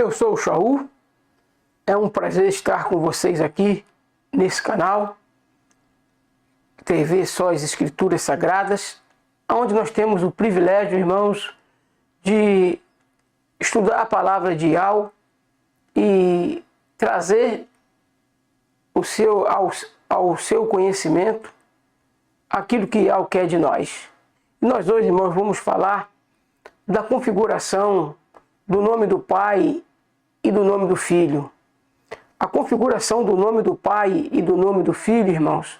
Eu sou o Shaul, é um prazer estar com vocês aqui nesse canal, TV Só as Escrituras Sagradas, onde nós temos o privilégio, irmãos, de estudar a palavra de Yahweh e trazer ao seu conhecimento aquilo que Yahweh quer de nós. E nós hoje, irmãos, vamos falar da configuração do nome do Pai e do nome do Filho. A configuração do nome do Pai e do nome do Filho, irmãos,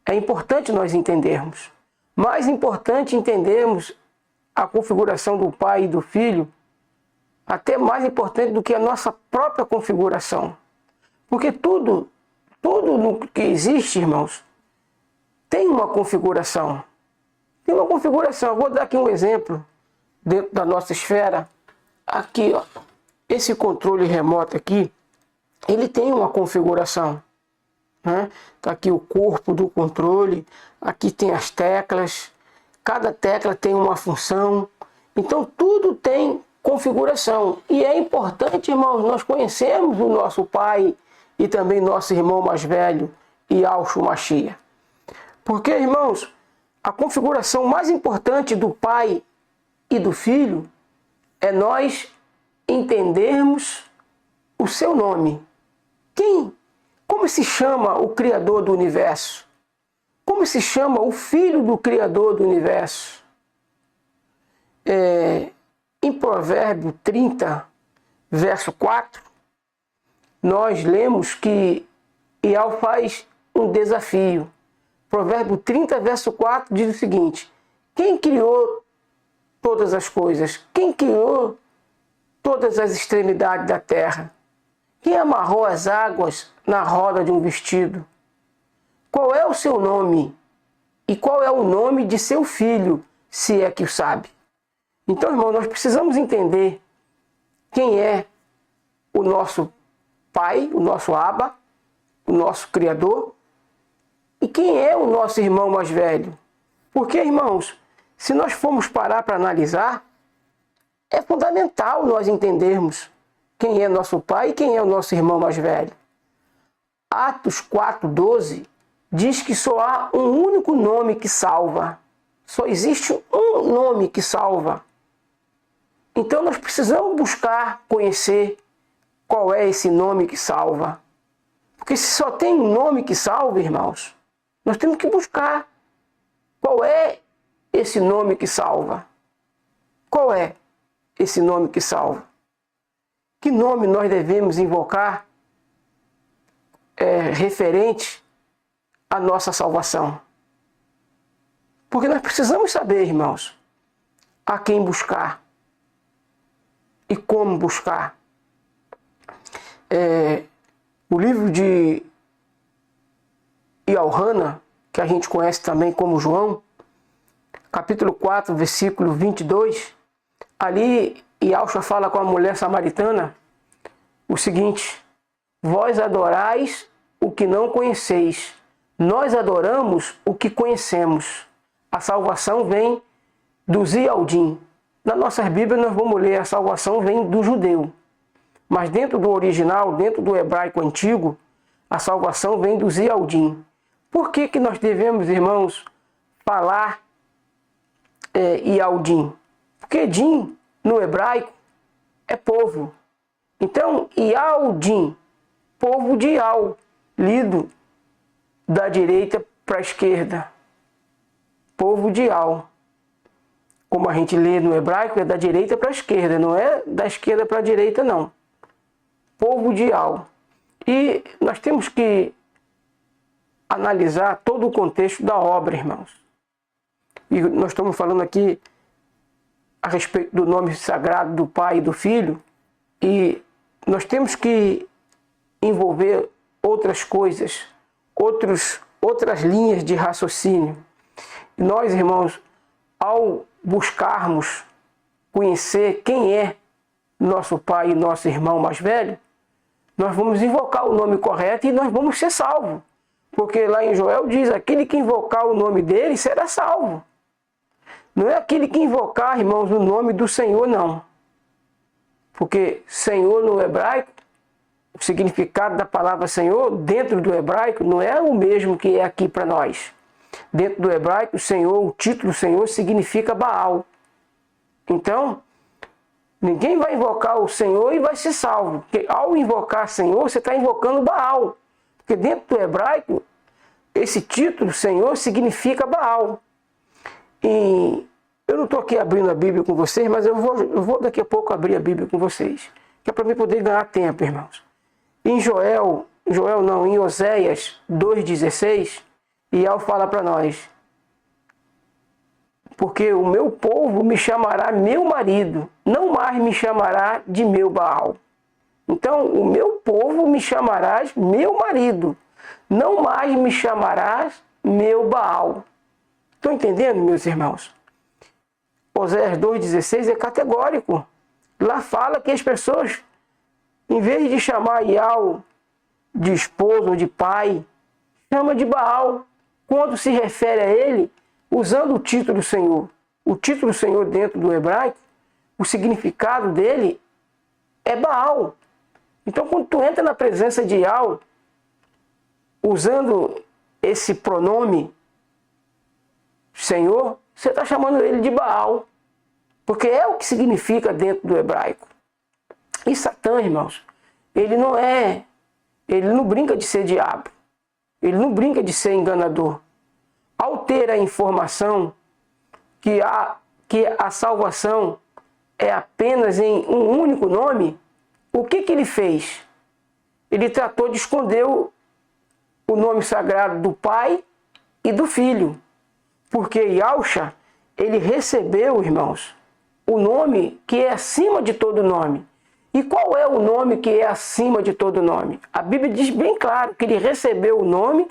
é importante nós entendermos. Mais importante entendermos a configuração do Pai e do Filho, até mais importante do que a nossa própria configuração. Porque tudo no que existe, irmãos, tem uma configuração. Tem uma configuração. Eu vou dar aqui um exemplo dentro da nossa esfera. Aqui, ó, esse controle remoto aqui, ele tem uma configuração, né? Tá aqui o corpo do controle, aqui tem as teclas, cada tecla tem uma função, então tudo tem configuração. E é importante, irmãos, nós conhecermos o nosso Pai e também nosso irmão mais velho, Yahshua Mashiach. Porque, irmãos, a configuração mais importante do Pai e do Filho é nós entendermos o seu nome. Como se chama o Criador do Universo? Como se chama o Filho do Criador do Universo? Em Provérbio 30, verso 4, nós lemos que Yahweh faz um desafio. Provérbio 30, verso 4 diz o seguinte: quem criou todas as coisas? Quem criou todas as extremidades da terra? Quem amarrou as águas na roda de um vestido? Qual é o seu nome? E qual é o nome de seu filho, se é que o sabe? Então, irmão, nós precisamos entender quem é o nosso Pai, o nosso Abba, o nosso Criador, e quem é o nosso irmão mais velho. Porque, irmãos, se nós formos parar para analisar, é fundamental nós entendermos quem é nosso Pai e quem é o nosso irmão mais velho. Atos 4:12 diz que só há um único nome que salva. Só existe um nome que salva. Então nós precisamos buscar conhecer qual é esse nome que salva. Porque se só tem um nome que salva, irmãos, nós temos que buscar qual é esse nome que salva. Qual é esse nome que salva? Que nome nós devemos invocar referente à nossa salvação? Porque nós precisamos saber, irmãos, a quem buscar e como buscar. O livro de Yohana, que a gente conhece também como João, capítulo 4, versículo 22, ali Yahshua fala com a mulher samaritana o seguinte: vós adorais o que não conheceis, nós adoramos o que conhecemos. A salvação vem do Zialdim. Na nossa Bíblia nós vamos ler: a salvação vem do judeu. Mas dentro do original, dentro do hebraico antigo, a salvação vem do Zialdim. Por que nós devemos, irmãos, falar Yaldim? Porque Din, no hebraico, é povo. Então, Yaldim, povo de Yal, lido da direita para a esquerda. Povo de Yal. Como a gente lê no hebraico, é da direita para a esquerda, não é da esquerda para a direita, não. Povo de Yal. E nós temos que analisar todo o contexto da obra, irmãos. E nós estamos falando aqui a respeito do nome sagrado do Pai e do Filho, e nós temos que envolver outras coisas, outras linhas de raciocínio. E nós, irmãos, ao buscarmos conhecer quem é nosso Pai e nosso irmão mais velho, nós vamos invocar o nome correto e nós vamos ser salvos. Porque lá em Joel diz: aquele que invocar o nome dele será salvo. Não é aquele que invocar, irmãos, o nome do Senhor, não. Porque Senhor no hebraico, o significado da palavra Senhor dentro do hebraico não é o mesmo que é aqui para nós. Dentro do hebraico, o Senhor, o título Senhor significa Baal. Então, ninguém vai invocar o Senhor e vai ser salvo. Porque ao invocar Senhor, você está invocando Baal. Porque dentro do hebraico, esse título Senhor significa Baal. E eu não estou aqui abrindo a Bíblia com vocês, mas eu vou daqui a pouco abrir a Bíblia com vocês. Que é para mim poder ganhar tempo, irmãos. Em em Oséias 2,16, Ial fala para nós: porque o meu povo me chamará meu marido, não mais me chamará de meu Baal. Então, o meu povo me chamarás meu marido, não mais me chamarás meu Baal. Estão entendendo, meus irmãos? Oséias 2,16 é categórico. Lá fala que as pessoas, em vez de chamar Ial de esposo ou de pai, chama de Baal, quando se refere a ele, usando o título Senhor. O título Senhor dentro do hebraico, o significado dele é Baal. Então, quando tu entra na presença de Ial, usando esse pronome Senhor, você está chamando ele de Baal, porque é o que significa dentro do hebraico. E Satã, irmãos, ele não brinca de ser diabo, ele não brinca de ser enganador. Ao ter a informação que a salvação é apenas em um único nome, o que ele fez? Ele tratou de esconder o nome sagrado do Pai e do Filho. Porque Yahshua, ele recebeu, irmãos, o nome que é acima de todo nome. E qual é o nome que é acima de todo nome? A Bíblia diz bem claro que ele recebeu o nome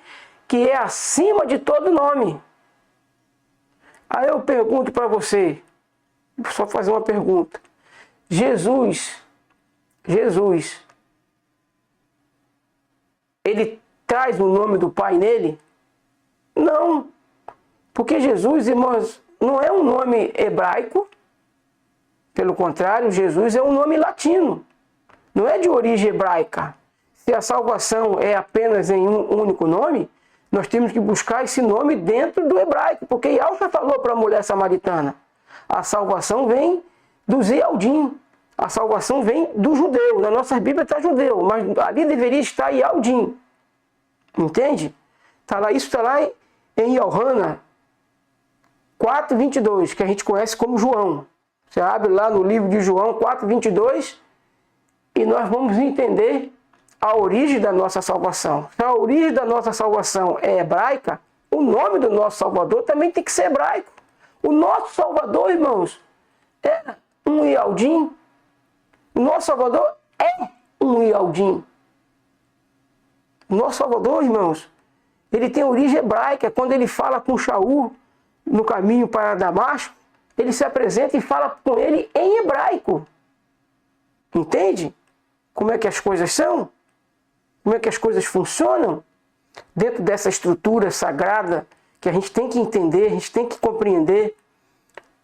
que é acima de todo nome. Aí eu pergunto para você, vou só fazer uma pergunta. Jesus, ele traz o nome do Pai nele? Não. Porque Jesus, irmãos, não é um nome hebraico. Pelo contrário, Jesus é um nome latino. Não é de origem hebraica. Se a salvação é apenas em um único nome, nós temos que buscar esse nome dentro do hebraico. Porque Yahshua falou para a mulher samaritana: a salvação vem dos Yaldim. A salvação vem do judeu. Na nossa Bíblia está judeu, mas ali deveria estar Yaldim. Entende? Isso está lá em Yohana 4,22, que a gente conhece como João. Você abre lá no livro de João 4,22 e nós vamos entender a origem da nossa salvação. Se a origem da nossa salvação é hebraica, o nome do nosso Salvador também tem que ser hebraico. O nosso Salvador, irmãos, é um Yaldim. O nosso Salvador é um Yaldim. O nosso Salvador, irmãos, ele tem origem hebraica. Quando ele fala com Shaul no caminho para Damasco, ele se apresenta e fala com ele em hebraico. Entende? Como é que as coisas são? Como é que as coisas funcionam? Dentro dessa estrutura sagrada que a gente tem que entender, a gente tem que compreender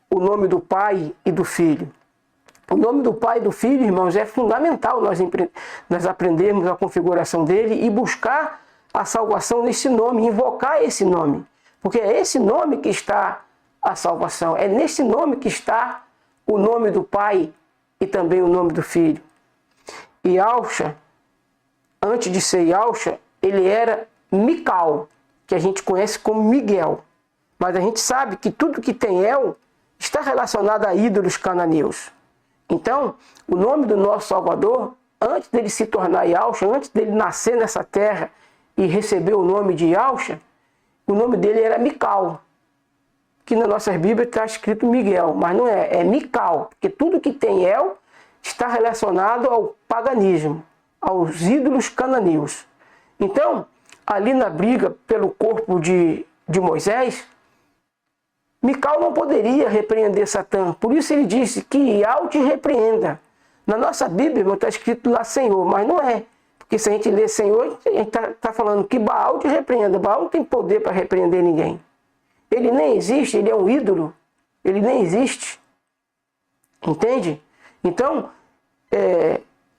o nome do Pai e do Filho. O nome do Pai e do Filho, irmãos, é fundamental nós aprendermos a configuração dele e buscar a salvação nesse nome, invocar esse nome. Porque é esse nome que está a salvação. É nesse nome que está o nome do Pai e também o nome do Filho. E Yahshua, antes de ser Yahshua, ele era Mical, que a gente conhece como Miguel. Mas a gente sabe que tudo que tem El está relacionado a ídolos cananeus. Então, o nome do nosso Salvador, antes dele se tornar Yahshua, antes dele nascer nessa terra e receber o nome de Yahshua, o nome dele era Mical, que na nossa Bíblia está escrito Miguel, mas não é, é Mical, porque tudo que tem El está relacionado ao paganismo, aos ídolos cananeus. Então, ali na briga pelo corpo de Moisés, Mical não poderia repreender Satã, por isso ele disse que Ial te repreenda. Na nossa Bíblia está escrito lá Senhor, mas não é. Porque se a gente lê Senhor, a gente está falando que Baal te repreenda. Baal não tem poder para repreender ninguém. Ele nem existe, ele é um ídolo. Ele nem existe. Entende? Então,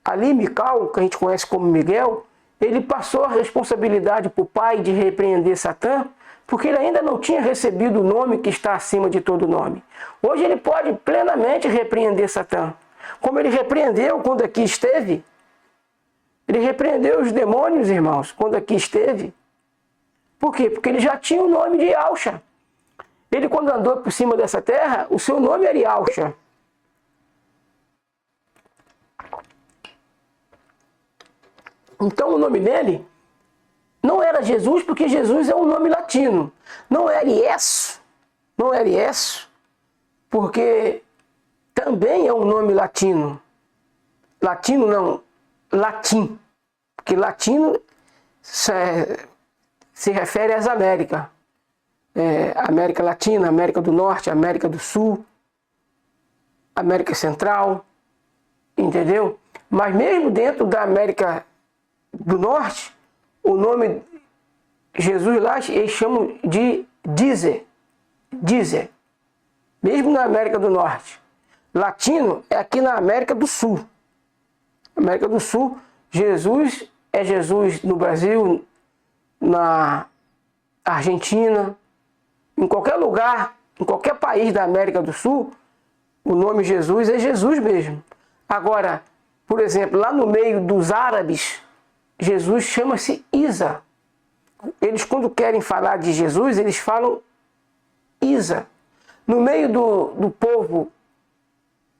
ali Mical, que a gente conhece como Miguel, ele passou a responsabilidade para o pai de repreender Satã, porque ele ainda não tinha recebido o nome que está acima de todo nome. Hoje ele pode plenamente repreender Satã, como ele repreendeu quando aqui esteve. Ele repreendeu os demônios, irmãos, quando aqui esteve. Por quê? Porque ele já tinha o nome de Yahshua. Ele, quando andou por cima dessa terra, o seu nome era Yahshua. Então o nome dele não era Jesus, porque Jesus é um nome latino. Não era Iesu, porque também é um nome latino. Latino não, latim. Porque latino se refere às Américas. América Latina, América do Norte, América do Sul, América Central, entendeu? Mas mesmo dentro da América do Norte, o nome Jesus lá, eles chamam de Dizer. Mesmo na América do Norte. Latino é aqui na América do Sul. América do Sul, Jesus é Jesus no Brasil, na Argentina, em qualquer lugar, em qualquer país da América do Sul, o nome Jesus é Jesus mesmo. Agora, por exemplo, lá no meio dos árabes, Jesus chama-se Isa. Eles, quando querem falar de Jesus, eles falam Isa. No meio do povo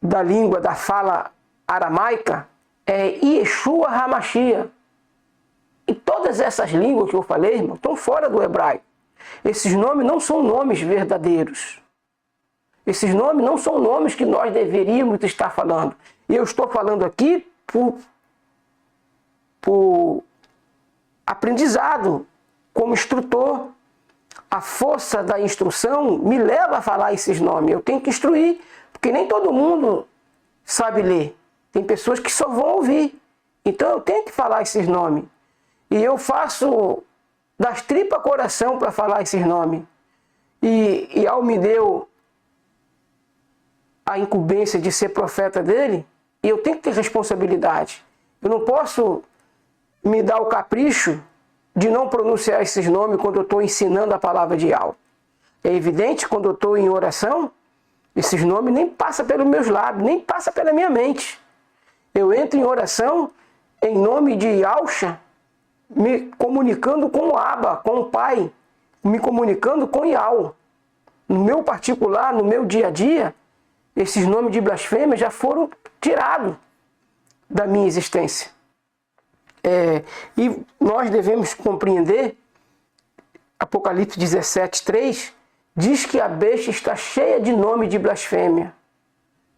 da língua, da fala aramaica, é Yeshua HaMashiach. E todas essas línguas que eu falei, irmão, estão fora do hebraico. Esses nomes não são nomes verdadeiros. Esses nomes não são nomes que nós deveríamos estar falando. E eu estou falando aqui por aprendizado, como instrutor. A força da instrução me leva a falar esses nomes. Eu tenho que instruir, porque nem todo mundo sabe ler. Tem pessoas que só vão ouvir. Então eu tenho que falar esses nomes. E eu faço das tripas coração para falar esses nomes. E Al me deu a incumbência de ser profeta dele, e eu tenho que ter responsabilidade. Eu não posso me dar o capricho de não pronunciar esses nomes quando eu estou ensinando a palavra de Al. É evidente, quando eu estou em oração, esses nomes nem passam pelos meus lábios, nem passam pela minha mente. Eu entro em oração em nome de Yahshua, me comunicando com o Abba, com o Pai, me comunicando com Yahweh. No meu particular, no meu dia a dia, esses nomes de blasfêmia já foram tirados da minha existência. E nós devemos compreender, Apocalipse 17:3, diz que a besta está cheia de nome de blasfêmia.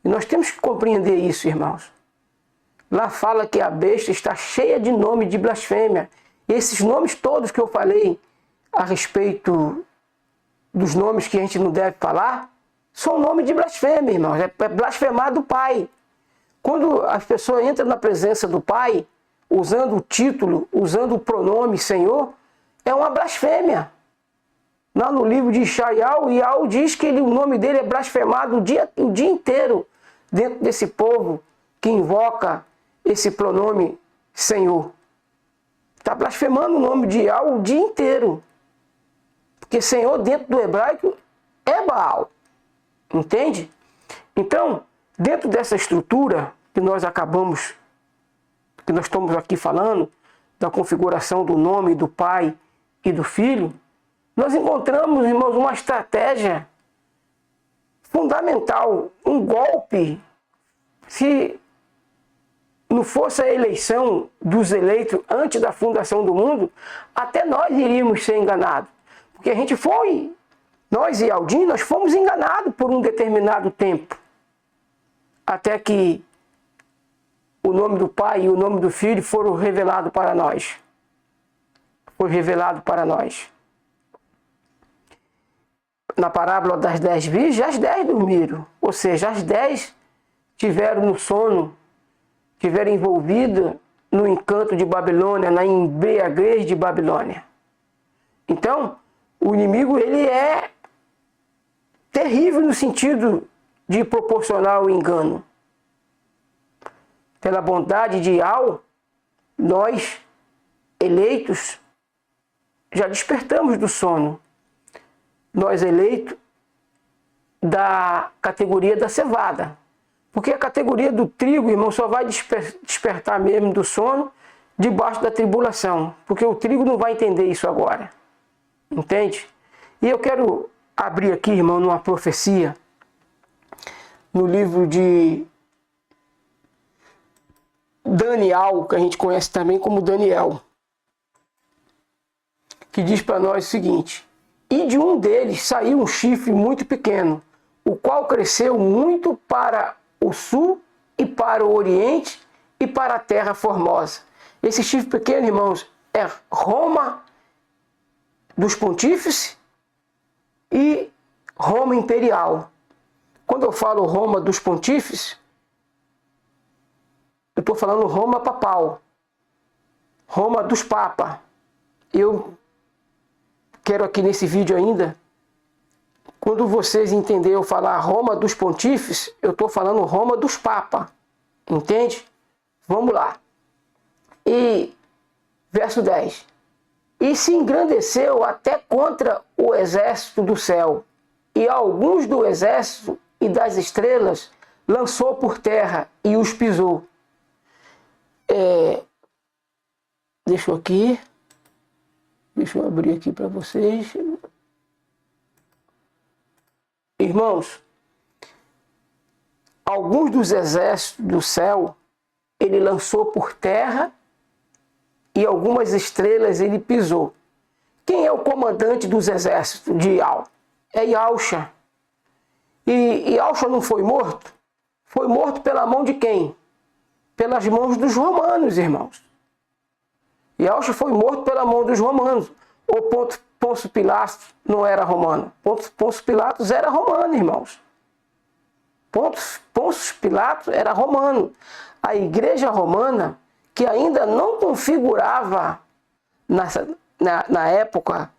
E nós temos que compreender isso, irmãos. Lá fala que a besta está cheia de nome de blasfêmia. E esses nomes todos que eu falei a respeito dos nomes que a gente não deve falar, são nomes de blasfêmia, irmãos. É blasfemar do Pai. Quando as pessoas entram na presença do Pai, usando o título, usando o pronome Senhor, é uma blasfêmia. Lá no livro de Ishaiah, Yahweh diz que o nome dele é blasfemado o dia inteiro dentro desse povo que invoca esse pronome Senhor. Está blasfemando o nome de Yahweh o dia inteiro. Porque Senhor dentro do hebraico é Baal. Entende? Então, dentro dessa estrutura que nós estamos aqui falando, da configuração do nome do Pai e do Filho, nós encontramos, irmãos, uma estratégia fundamental, um golpe. Se não fosse a eleição dos eleitos antes da fundação do mundo, até nós iríamos ser enganados. Porque nós e Aldim, nós fomos enganados por um determinado tempo. Até que o nome do Pai e o nome do Filho foram revelados para nós. Foi revelado para nós. Na parábola das 10 virgens, as 10 dormiram. Ou seja, as 10 tiveram no sono, tiveram envolvidas no encanto de Babilônia, na embriaguez de Babilônia. Então, o inimigo ele é terrível no sentido de proporcionar o engano. pela bondade de Yahweh, nós, eleitos, já despertamos do sono. Nós, eleitos, da categoria da cevada. Porque a categoria do trigo, irmão, só vai despertar mesmo do sono debaixo da tribulação. Porque o trigo não vai entender isso agora. Entende? E eu quero abrir aqui, irmão, numa profecia, no livro de Daniel, que a gente conhece também como Daniel, que diz para nós o seguinte: e de um deles saiu um chifre muito pequeno, o qual cresceu muito para o sul e para o oriente e para a terra formosa. Esse chifre pequeno, irmãos, é Roma dos pontífices e Roma imperial. Quando eu falo Roma dos pontífices, eu estou falando Roma papal, Roma dos papas. Eu quero aqui nesse vídeo ainda, quando vocês entenderem eu falar Roma dos pontífices, eu estou falando Roma dos papas. Entende? Vamos lá. E verso 10. E se engrandeceu até contra o exército do céu, e alguns do exército e das estrelas lançou por terra e os pisou. Deixa eu abrir aqui para vocês. Irmãos, alguns dos exércitos do céu ele lançou por terra e algumas estrelas ele pisou. Quem é o comandante dos exércitos de Yahweh? É Yahusha. E Yahusha não foi morto? Foi morto pela mão de quem? Pelas mãos dos romanos, irmãos. Yahusha foi morto pela mão dos romanos. O Pôncio Pilatos não era romano. Pôncio Pilatos era romano, irmãos. Pôncio Pilatos era romano. A igreja romana, que ainda não configurava na época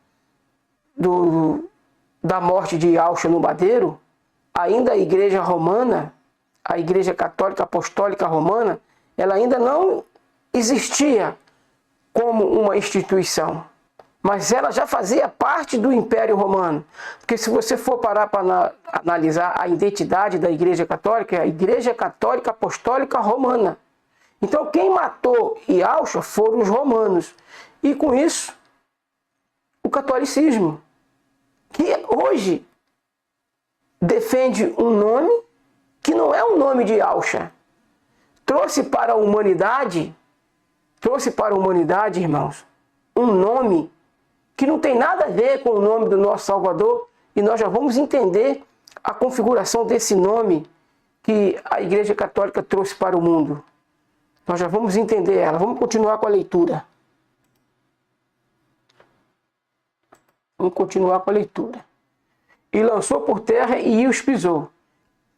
da morte de Yahusha no madeiro, ainda a igreja romana, a igreja católica apostólica romana, ela ainda não existia como uma instituição. Mas ela já fazia parte do Império Romano. Porque se você for parar para analisar a identidade da Igreja Católica, é a Igreja Católica Apostólica Romana. Então quem matou Yahusha foram os romanos. E com isso, o catolicismo, que hoje defende um nome que não é o nome de Yahusha. Trouxe para a humanidade, irmãos, um nome que não tem nada a ver com o nome do nosso Salvador, e nós já vamos entender a configuração desse nome que a Igreja Católica trouxe para o mundo. Nós já vamos entender ela. Vamos continuar com a leitura. E lançou por terra e os pisou.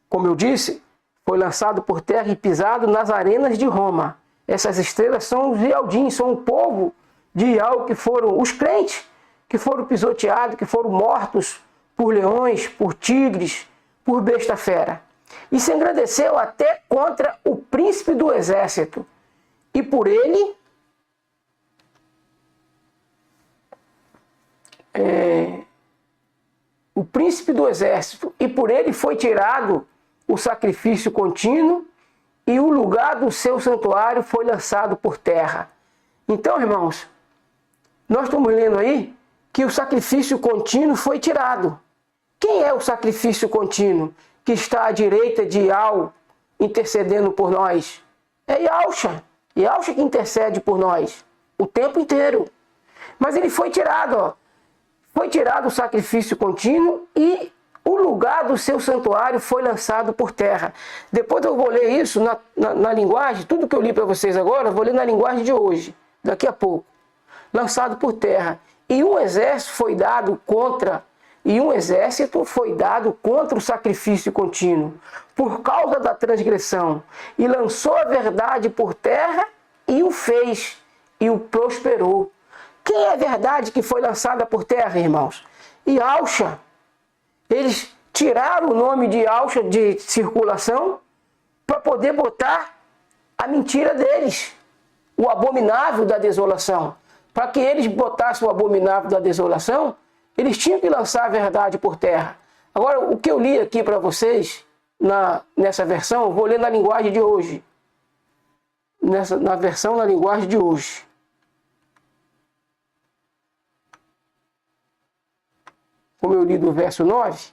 Como eu disse, foi lançado por terra e pisado nas arenas de Roma. Essas estrelas são os Yaldins, são o povo de Yahweh, que foram os crentes, que foram pisoteados, que foram mortos por leões, por tigres, por besta fera. E se engrandeceu até contra o príncipe do exército. E por ele o príncipe do exército, e por ele foi tirado o sacrifício contínuo, e o lugar do seu santuário foi lançado por terra. Então, irmãos, nós estamos lendo aí que o sacrifício contínuo foi tirado. Quem é o sacrifício contínuo que está à direita de Yahweh intercedendo por nós? É Yahusha. Yahusha que intercede por nós o tempo inteiro. Mas ele foi tirado, ó. Foi tirado o sacrifício contínuo e o lugar do seu santuário foi lançado por terra. Depois eu vou ler isso na linguagem, tudo que eu li para vocês agora, eu vou ler na linguagem de hoje, daqui a pouco. Lançado por terra. E um exército foi dado contra o sacrifício contínuo, por causa da transgressão, e lançou a verdade por terra, e o fez, e o prosperou. Quem é a verdade que foi lançada por terra, irmãos? Yahusha. Eles tiraram o nome de Yahusha de circulação para poder botar a mentira deles, o abominável da desolação. Para que eles botassem o abominável da desolação, eles tinham que lançar a verdade por terra. Agora, o que eu li aqui para vocês, nessa versão, eu vou ler na linguagem de hoje. Na versão na linguagem de hoje. Como eu li do verso 9.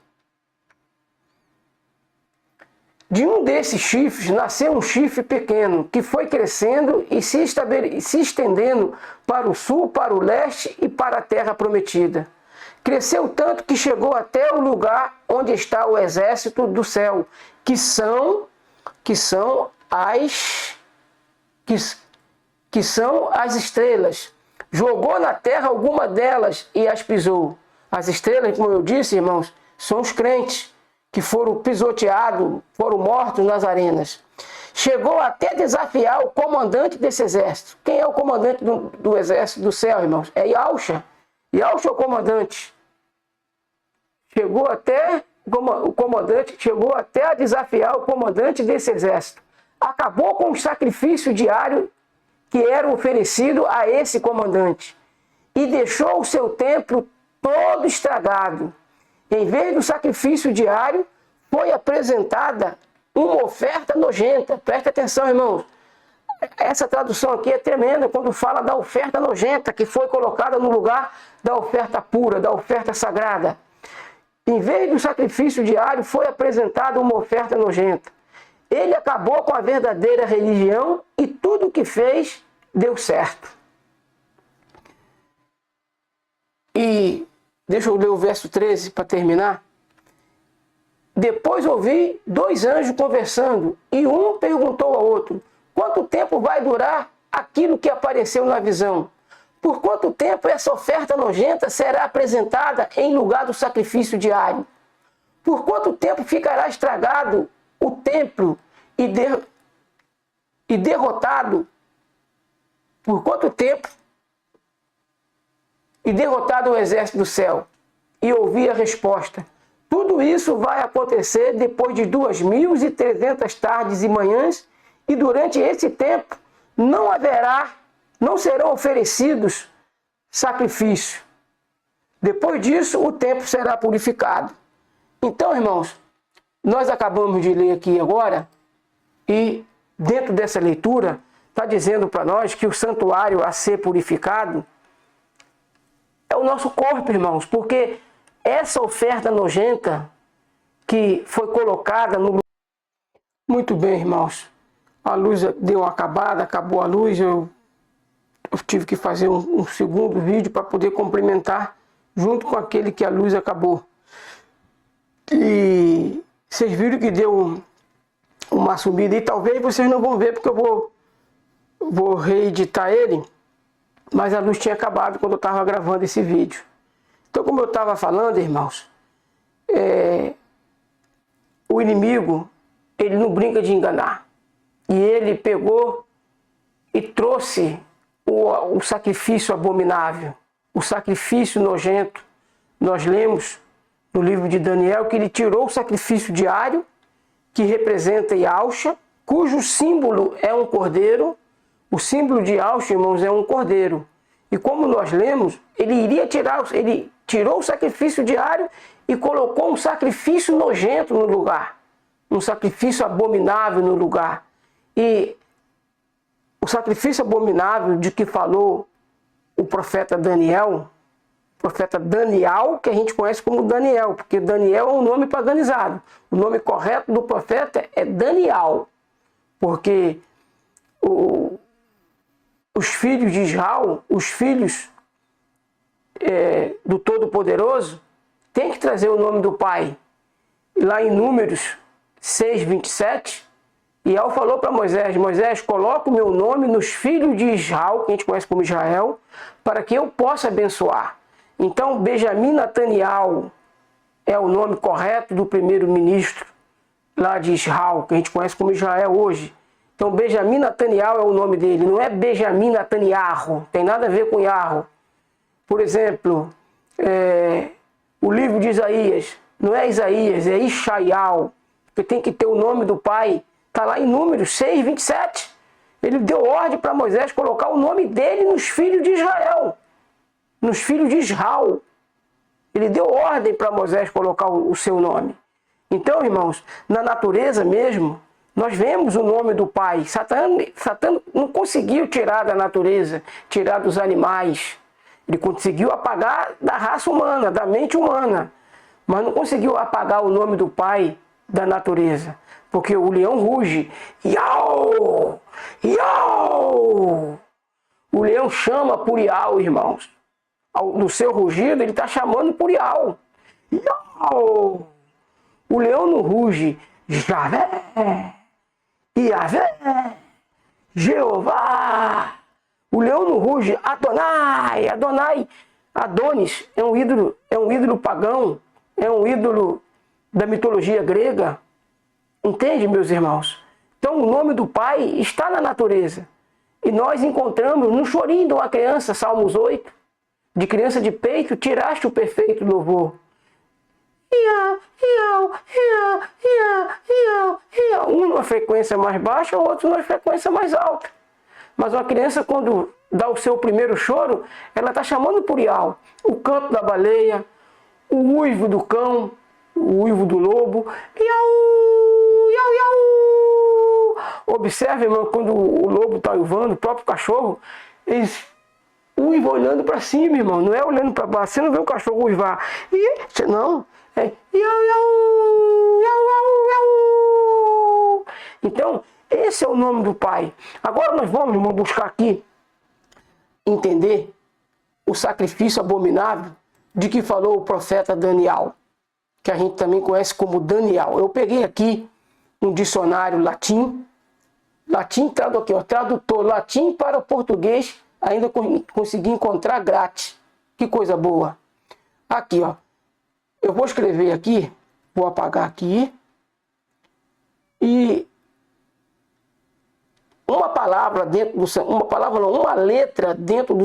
De um desses chifres nasceu um chifre pequeno, que foi crescendo e se estendendo para o sul, para o leste e para a terra prometida. Cresceu tanto que chegou até o lugar onde está o exército do céu, que são as estrelas. Jogou na terra alguma delas e as pisou. As estrelas, como eu disse, irmãos, são os crentes que foram pisoteados, foram mortos nas arenas. Chegou até desafiar o comandante desse exército. Quem é o comandante do exército do céu, irmãos? É Yahushua. Yahushua é o comandante. O comandante chegou até a desafiar o comandante desse exército. Acabou com o sacrifício diário que era oferecido a esse comandante e deixou o seu templo todo estragado. Em vez do sacrifício diário, foi apresentada uma oferta nojenta. Presta atenção, irmãos. Essa tradução aqui é tremenda quando fala da oferta nojenta que foi colocada no lugar da oferta pura, da oferta sagrada. Em vez do sacrifício diário, foi apresentada uma oferta nojenta. Ele acabou com a verdadeira religião e tudo o que fez deu certo. E deixa eu ler o verso 13 para terminar. Depois ouvi 2 anjos conversando, e um perguntou ao outro: quanto tempo vai durar aquilo que apareceu na visão? Por quanto tempo essa oferta nojenta será apresentada em lugar do sacrifício diário? Por quanto tempo ficará estragado o templo e derrotado? Por quanto tempo? E derrotado o exército do céu? E ouvi a resposta: tudo isso vai acontecer depois de 2.300 tardes e manhãs, e durante esse tempo não serão oferecidos sacrifício. Depois disso, o templo será purificado. Então, irmãos, nós acabamos de ler aqui agora, e dentro dessa leitura, está dizendo para nós que o santuário a ser purificado é o nosso corpo, irmãos, porque essa oferta nojenta que foi colocada no... Muito bem, irmãos. A luz deu uma acabada, acabou a luz, eu tive que fazer um segundo vídeo para poder complementar junto com aquele que a luz acabou. E vocês viram que deu uma sumida e talvez vocês não vão ver porque eu vou reeditar ele, mas a luz tinha acabado quando eu estava gravando esse vídeo. Então, como eu estava falando, irmãos, o inimigo, ele não brinca de enganar. E ele pegou e trouxe o sacrifício abominável, o sacrifício nojento. Nós lemos no livro de Daniel que ele tirou o sacrifício diário, que representa Yahushua, cujo símbolo é um cordeiro. O símbolo de Yahushua, irmãos, é um cordeiro. E como nós lemos, ele tirou o sacrifício diário e colocou um sacrifício nojento no lugar. Um sacrifício abominável no lugar. E o sacrifício abominável de que falou o profeta Daniel, que a gente conhece como Daniel, porque Daniel é um nome paganizado. O nome correto do profeta é Daniel, porque os filhos de Israel, os filhos do Todo-Poderoso, têm que trazer o nome do Pai. Lá em Números 6:27, Yahuwah falou para Moisés: Moisés, coloca o meu nome nos filhos de Israel, que a gente conhece como Israel, para que eu possa abençoar. Então, Benjamim Netaniel é o nome correto do primeiro-ministro lá de Israel, que a gente conhece como Israel hoje. Então, Benjamim Netaniel é o nome dele, não é Benjamim Netanyahu, tem nada a ver com Yahu. Por exemplo, o livro de Isaías, não é Isaías, é Ishaial, porque tem que ter o nome do pai, está lá em Números 6:27. Ele deu ordem para Moisés colocar o nome dele nos filhos de Israel. Nos filhos de Israel. Ele deu ordem para Moisés colocar o seu nome. Então, irmãos, na natureza mesmo, nós vemos o nome do Pai. Satã não conseguiu tirar da natureza, tirar dos animais. Ele conseguiu apagar da raça humana, da mente humana. Mas não conseguiu apagar o nome do Pai da natureza. Porque o leão ruge. Iau! Iau! O leão chama por Iau, irmãos. No seu rugido, ele está chamando por Iau. Iau! O leão não ruge. Javé! Iavé! Jeová! O leão não ruge. Adonai! Adonai! Adonis é um ídolo pagão. É um ídolo da mitologia grega. Entende, meus irmãos? Então, o nome do Pai está na natureza. E nós encontramos no chorinho de uma criança, Salmos 8, de criança de peito, tiraste o perfeito louvor. Iau, iau, iau, iau, iau, iau. Um numa frequência mais baixa, o outro numa frequência mais alta. Mas uma criança, quando dá o seu primeiro choro, ela está chamando por Iau. O canto da baleia, o uivo do cão, o uivo do lobo. Iau, iau, iau. Observe, irmão, quando o lobo está uivando, o próprio cachorro, eles uivam olhando para cima, irmão. Não é olhando para baixo. Você não vê o cachorro uivar. Não. É iau, iau, iau, iau, iau. Então, esse é o nome do Pai. Agora nós vamos, irmão, buscar aqui entender o sacrifício abominável de que falou o profeta Daniel, que a gente também conhece como Daniel. Eu peguei aqui um dicionário latim tradutor latim para o português, ainda consegui encontrar grátis. Que coisa boa. Aqui, ó. Eu vou escrever aqui, vou apagar aqui. E uma palavra dentro do... Uma palavra não, uma letra dentro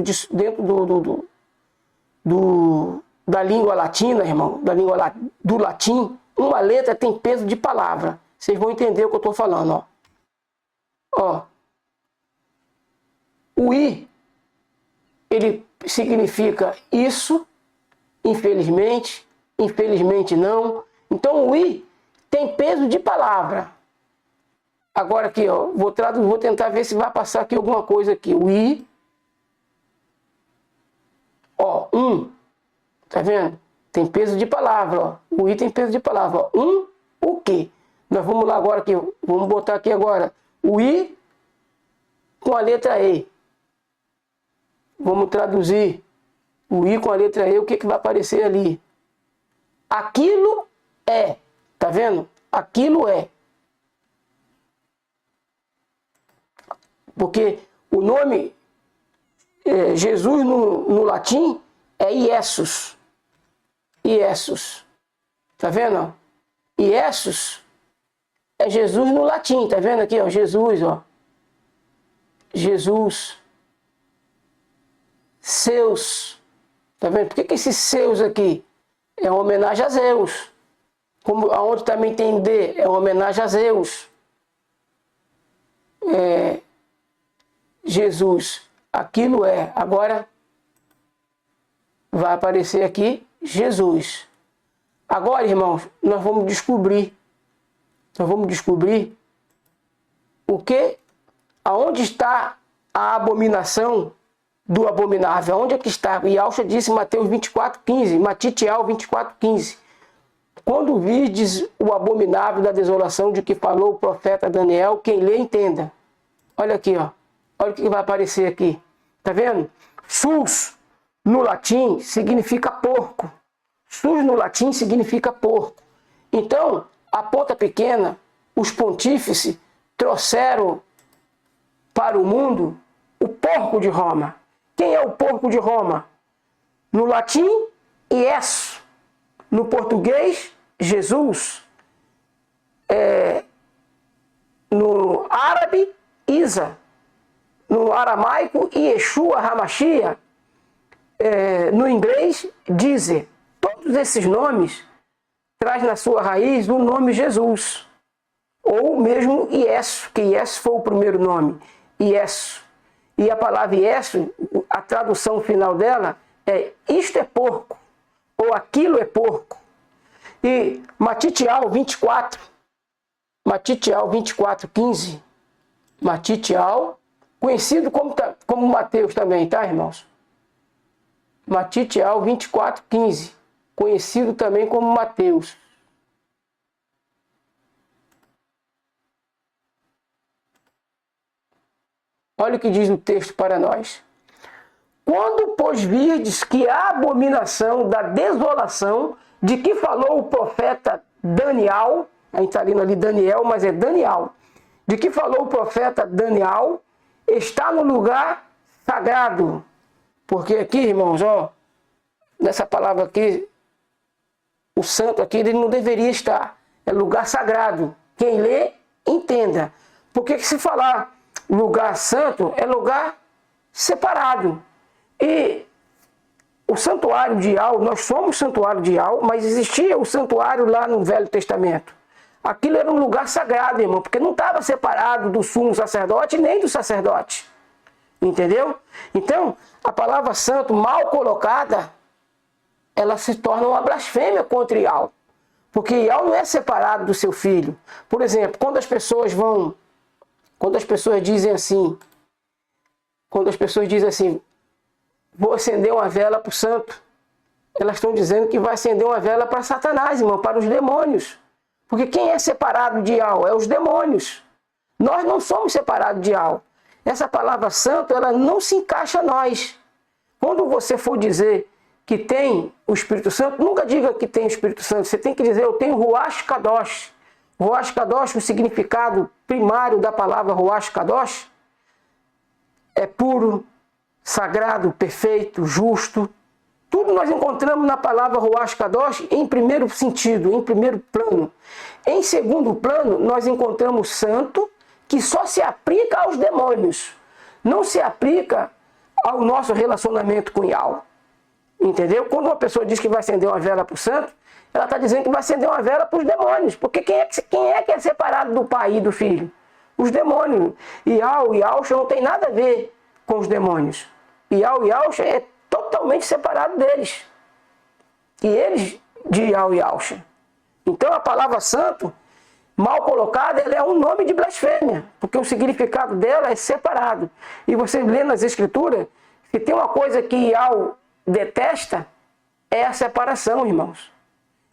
da língua latina, irmão, do latim, uma letra tem peso de palavra. Vocês vão entender o que eu estou falando, ó. Ó. O I, ele significa isso, infelizmente, infelizmente não. Então o I tem peso de palavra. Agora aqui, ó, vou tentar ver se vai passar aqui alguma coisa aqui. O I, ó, tá vendo? Tem peso de palavra, ó. O I tem peso de palavra, ó. O quê? Nós vamos lá agora aqui, vamos botar aqui agora o I com a letra E. Vamos traduzir o I com a letra E, o que vai aparecer ali? Aquilo é, tá vendo? Aquilo é. Porque o nome Jesus no latim é Iesus. Iesus. Tá vendo? Iesus é Jesus no latim. Tá vendo aqui, ó? Jesus, ó. Jesus. Seus. Tá vendo? Por que esses seus aqui? É uma homenagem a Zeus. Como aonde também tem D, é uma homenagem a Zeus. Jesus, aquilo é. Agora vai aparecer aqui Jesus. Agora, irmãos, nós vamos descobrir o que, aonde está a abominação do abominável. Onde é que está? E Alcha disse em Mateus 24:15, Matitial 24:15. Quando virdes o abominável da desolação de que falou o profeta Daniel, quem lê entenda. Olha aqui, ó. Olha o que vai aparecer aqui. Tá vendo? Sus, no latim, significa porco. Sus, no latim, significa porco. Então, a ponta pequena, os pontífices trouxeram para o mundo o porco de Roma. Quem é o porco de Roma? No latim, Iesu. No português, Jesus. No árabe, Isa. No aramaico, Yeshua Hamashia. No inglês, Dizer. Todos esses nomes traz na sua raiz o nome Jesus. Ou mesmo Iesu, que Iesu foi o primeiro nome. iesso. E a palavra iesso, a tradução final dela é isto é porco, ou aquilo é porco. E Matitial 24, Matitial 24:15, Matitial, conhecido como Mateus também, tá, irmãos? Matitial 24:15, conhecido também como Mateus. Olha o que diz o texto para nós. Quando, pois, virdes que a abominação da desolação de que falou o profeta Daniel, a gente está lendo ali Daniel, mas é Daniel, de que falou o profeta Daniel, está no lugar sagrado. Porque aqui, irmãos, ó, nessa palavra aqui, o santo aqui, ele não deveria estar. É lugar sagrado. Quem lê, entenda. Porque se falar lugar santo, é lugar separado. E o santuário de Ial, nós somos santuário de Ial, mas existia o santuário lá no Velho Testamento. Aquilo era um lugar sagrado, irmão, porque não estava separado do sumo sacerdote nem do sacerdote. Entendeu? Então, a palavra santo mal colocada, ela se torna uma blasfêmia contra Ial. Porque Ial não é separado do seu filho. Por exemplo, quando as pessoas dizem assim, vou acender uma vela para o santo, elas estão dizendo que vai acender uma vela para Satanás, irmão, para os demônios. Porque quem é separado de Ial é os demônios. Nós não somos separados de Ial. Essa palavra santo, ela não se encaixa a nós. Quando você for dizer que tem o Espírito Santo, nunca diga que tem o Espírito Santo. Você tem que dizer, eu tenho Ruach Kadosh. Ruach Kadosh, o significado primário da palavra Ruach Kadosh, é puro, sagrado, perfeito, justo. Tudo nós encontramos na palavra Ruach Kadosh em primeiro sentido, em primeiro plano. Em segundo plano, nós encontramos santo, que só se aplica aos demônios. Não se aplica ao nosso relacionamento com Ial. Entendeu? Quando uma pessoa diz que vai acender uma vela para o santo, ela está dizendo que vai acender uma vela para os demônios. Porque quem é que é separado do pai e do filho? Os demônios. Ial e Yahshua não tem nada a ver com os demônios. Ial e Yahshua é totalmente separado deles. E eles de Ial e Yahshua. Então a palavra santo, mal colocada, ela é um nome de blasfêmia. Porque o significado dela é separado. E você lê nas escrituras, se tem uma coisa que Ial detesta, é a separação, irmãos.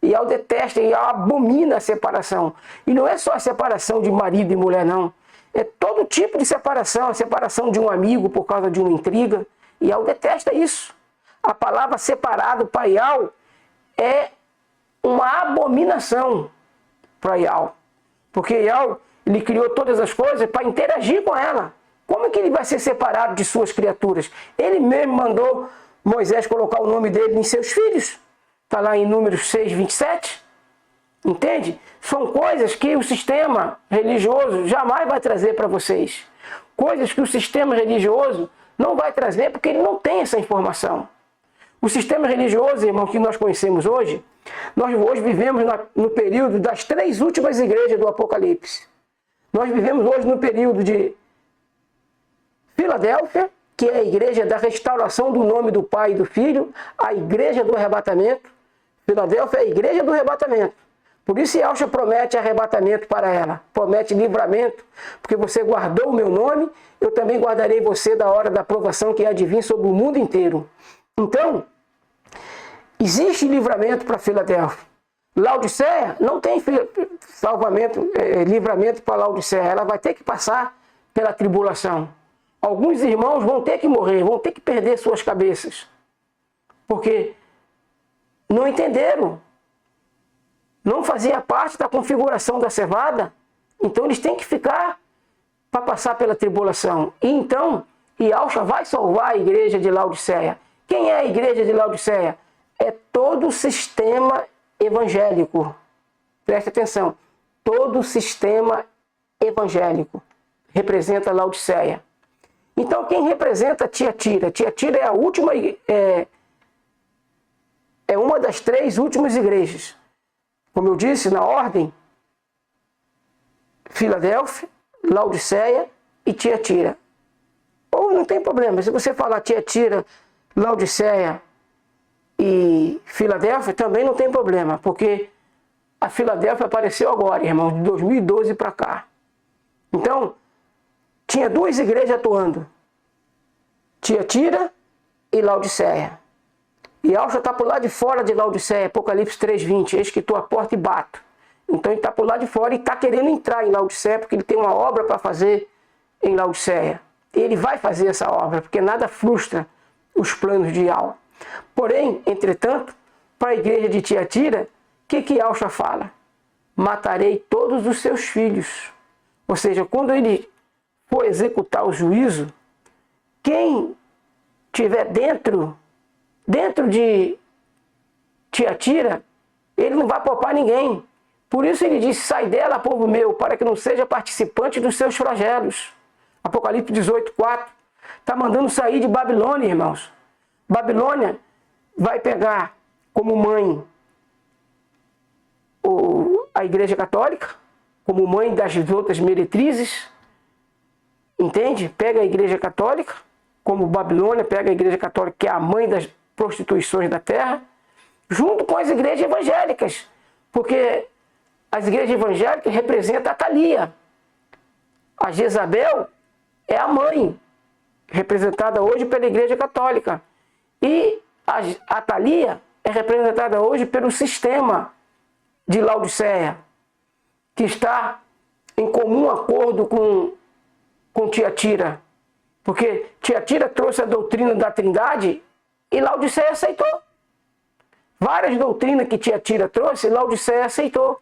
Ial detesta, Ial abomina a separação. E não é só a separação de marido e mulher, não. É todo tipo de separação. A separação de um amigo por causa de uma intriga. Ial detesta isso. A palavra separado para Ial é uma abominação para Ial. Porque Ial, ele criou todas as coisas para interagir com ela. Como é que ele vai ser separado de suas criaturas? Ele mesmo mandou Moisés colocar o nome dele em seus filhos. Está lá em Números 6:27. Entende? São coisas que o sistema religioso jamais vai trazer para vocês. Coisas que o sistema religioso não vai trazer porque ele não tem essa informação. O sistema religioso, irmão, que nós conhecemos hoje, nós hoje vivemos no período das 3 últimas igrejas do Apocalipse. Nós vivemos hoje no período de Filadélfia, que é a igreja da restauração do nome do Pai e do Filho, a igreja do arrebatamento. Filadélfia é a igreja do arrebatamento. Por isso Yahshua promete arrebatamento para ela, promete livramento, porque você guardou o meu nome, eu também guardarei você da hora da provação que há de vir sobre o mundo inteiro. Então, existe livramento para Filadélfia. Laodiceia não tem livramento para Laodiceia, ela vai ter que passar pela tribulação. Alguns irmãos vão ter que morrer, vão ter que perder suas cabeças. Porque não entenderam. Não fazia parte da configuração da cevada. Então eles têm que ficar para passar pela tribulação. E então, Yahshua vai salvar a igreja de Laodiceia. Quem é a igreja de Laodiceia? É todo o sistema evangélico. Preste atenção. Todo o sistema evangélico representa Laodiceia. Então, quem representa Tiatira? Tiatira é a última, é uma das 3 últimas igrejas. Como eu disse, na ordem, Filadélfia, Laodiceia e Tiatira. tem problema. Se você falar Tiatira, Laodiceia e Filadélfia, também não tem problema, porque a Filadélfia apareceu agora, irmão, de 2012 para cá. Então, tinha duas igrejas atuando, Tiatira e Laodiceia. E Alcha está por lá de fora de Laodiceia, Apocalipse 3:20, eis que estou à porta e bato. Então ele está por lá de fora e está querendo entrar em Laodiceia, porque ele tem uma obra para fazer em Laodiceia. E ele vai fazer essa obra, porque nada frustra os planos de Al. Porém, entretanto, para a igreja de Tiatira, o que Alcha fala? Matarei todos os seus filhos. Ou seja, quando ele for executar o juízo, quem estiver dentro de Tiatira, ele não vai poupar ninguém. Por isso ele diz, sai dela, povo meu, para que não seja participante dos seus flagelos. Apocalipse 18:4. Está mandando sair de Babilônia, irmãos. Babilônia vai pegar como mãe a Igreja Católica, como mãe das outras meretrizes. Entende? Pega a Igreja Católica, como Babilônia pega a Igreja Católica, que é a mãe das prostituições da terra, junto com as igrejas evangélicas. Porque as igrejas evangélicas representam a Thalia. A Jezabel é a mãe, representada hoje pela Igreja Católica. E a Thalia é representada hoje pelo sistema de Laodiceia, que está em comum acordo com Tiatira. Porque Tiatira trouxe a doutrina da Trindade e Laodiceia aceitou. Várias doutrinas que Tiatira trouxe, Laodiceia aceitou.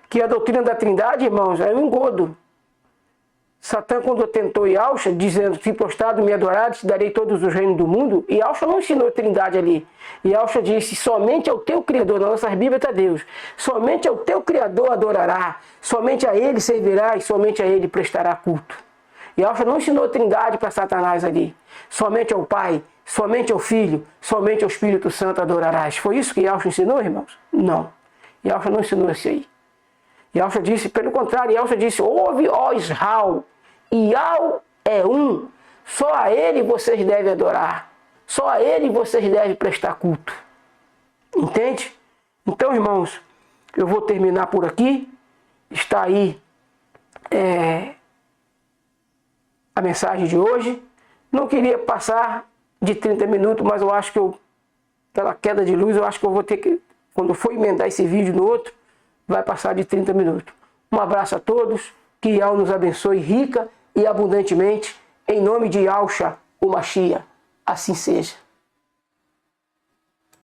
Que a doutrina da Trindade, irmãos, é um engodo. Satã, quando tentou Yahshua, dizendo, se prostrado me adorares, te darei todos os reinos do mundo, e Yahshua não ensinou a Trindade ali. E Yahshua disse, somente ao teu Criador, na nossa Bíblia está Deus, somente ao teu Criador adorará, somente a Ele servirá e somente a Ele prestará culto. E Yahshua não ensinou a Trindade para Satanás ali. Somente ao Pai, somente ao Filho, somente ao Espírito Santo adorarás. Foi isso que Yahshua ensinou, irmãos? Não. Yahshua não ensinou isso aí. Yahshua disse, pelo contrário, Yahshua disse, ouve, ó Israel, Yahweh é um, só a Ele vocês devem adorar, só a Ele vocês devem prestar culto. Entende? Então, irmãos, eu vou terminar por aqui. Está aí a mensagem de hoje. Não queria passar de 30 minutos, mas eu acho que pela queda de luz, eu acho que eu vou ter que, quando for emendar esse vídeo no outro, vai passar de 30 minutos. Um abraço a todos, que Yahweh nos abençoe rica e abundantemente, em nome de Yahshua, o Mashiach. Assim seja.